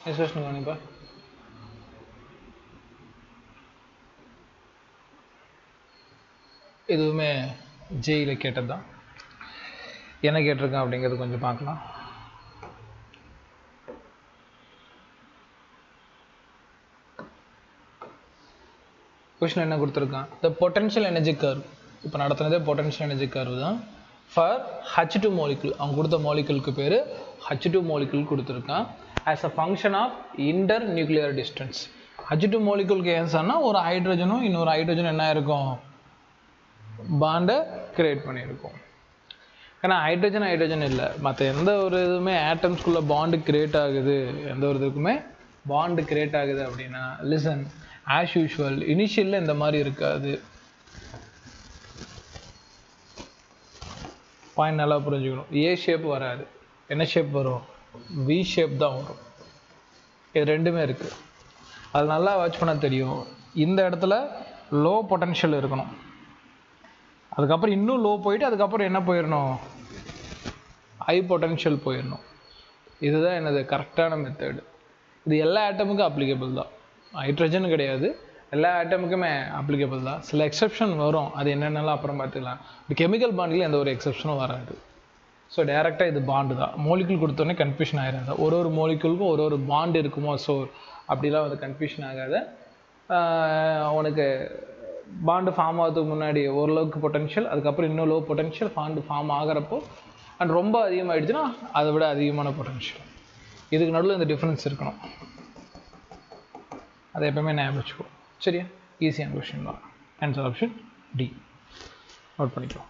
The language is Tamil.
Next question கவனிப்பா. இதுவுமே ஜேயில் கேட்டது தான். என்ன கேட்டிருக்கேன் அப்படிங்கிறது கொஞ்சம் பார்க்கலாம். கொஸ்டின் என்ன கொடுத்துருக்கான், த பொட்டன்ஷியல் எனர்ஜி கர்வ். இப்போ நடத்துனதே பொட்டன்ஷியல் எனர்ஜி கர்வ் தான் ஃபார் H2 மாலிகுல். அவங்க கொடுத்த மாலிகுலுக்கு பேர் H2 மாலிகுல் கொடுத்துருக்கான். As a function of inter nuclear distance. H2 மாலிகுலுக்கு ஏன் சொன்னால் ஒரு ஹைட்ரஜனும் இன்னொரு ஹைட்ரஜனும் என்ன இருக்கும், பாண்டை கிரியேட் பண்ணியிருக்கோம். ஏன்னா ஹைட்ரஜன் இல்லை, மற்ற எந்த ஒரு இதுவுமே ஆட்டம்ஸ்குள்ளே பாண்டு கிரியேட் ஆகுது, எந்த ஒரு இதுக்குமே பாண்டு கிரியேட் ஆகுது அப்படின்னா, லிசன், ஆஸ் யூஷுவல் இனிஷியலில் இந்த மாதிரி இருக்காது. பாயிண்ட் நல்லா புரிஞ்சுக்கணும். ஏ ஷேப் வராது, என்ன ஷேப் வரும், வி ஷேப் தான் வரும். இது ரெண்டுமே இருக்குது, அது நல்லா வாட்ச் பண்ண தெரியும். இந்த இடத்துல லோ பொட்டன்ஷியல் இருக்கணும், அதுக்கப்புறம் இன்னும் லோ போயிட்டு அதுக்கப்புறம் என்ன போயிடணும், ஹை பொட்டன்ஷியல் போயிடணும். இதுதான் என்னது கரெக்டான மெத்தடு. இது எல்லா ஆட்டமுக்கும் அப்ளிகபிள் தான், ஹைட்ரஜன் கிடையாது, எல்லா ஆட்டமுக்குமே அப்ளிகபிள் தான். சில எக்ஸப்ஷன் வரும், அது என்னென்னலாம் அப்புறம் பார்த்துக்கலாம். இந்த கெமிக்கல் பாண்டில் எந்த ஒரு எக்ஸப்ஷனும் வராது. ஸோ டேரெக்டாக இது பாண்டு தான். மோலிகுல் கொடுத்தோன்னே கன்ஃபியூஷன் ஆகிடாது, ஒரு மோலிகுலுக்கும் ஒரு பாண்டு இருக்குமோ, ஸோ அப்படிலாம் வந்து கன்ஃபியூஷன் ஆகாத. உனக்கு பாண்டு ஃபார்ம் ஆகிறதுக்கு முன்னாடி ஓரளவுக்கு பொட்டன்ஷியல், அதுக்கப்புறம் இன்னும் லோ பொட்டன்ஷியல், பாண்டு ஃபார்ம் ஆகிறப்போ அண்ட் ரொம்ப அதிகமாகிடுச்சுன்னா அதை விட அதிகமான பொட்டன்ஷியல். இதுக்கு நடுவில் இந்த டிஃப்ரென்ஸ் இருக்கணும், அதை எப்பவுமே ஞாபகம் வச்சுக்கோ. சரியா, ஈஸியான கொஸ்டின் தான். Answer option D. நோட் பண்ணிக்கோ.